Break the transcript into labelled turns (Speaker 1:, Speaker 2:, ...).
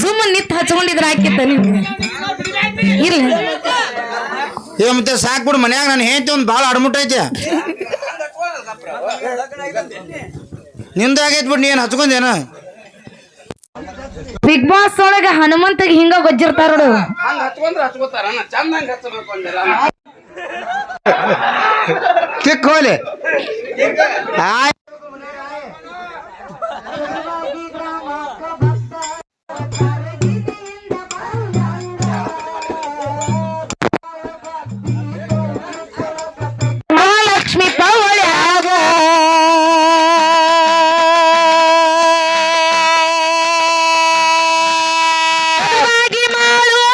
Speaker 1: ಸುಮ್ಮನೆ ನಿತ್ ಹಚ್ಕೊಂಡಿದ್ರ ಹಾಕಿತ್ತ ನಿಮ್ಗೆ ಇಲ್ಲ
Speaker 2: ಏ ಮತ್ತೆ ಸಾಕ್ಬಿಡು ಮನ್ಯಾಗ ನಾನು ಹೇಳ್ತಿ ಒಂದು ಭಾಳ ಅಡ್ಮುಟ್ ಐತೆ ನಿಂದ ಆಗೈತ್ ಬಿಡು ನೀನು ಹಚ್ಕೊಂಡೇನ
Speaker 1: ಬಿಗ್ ಬಾಸ್ ಒಳಗ ಹನುಮಂತಗೆ ಹಿಂಗ ಗೊಜ್ಜಿರ್ತಾರ ನೋಡು
Speaker 2: ತಿಕ್ ಹೋಲಿ
Speaker 1: ಮಹಾಲಕ್ಷ್ಮಿ ಪವಳ್ಯಾಗ ಮಾಡು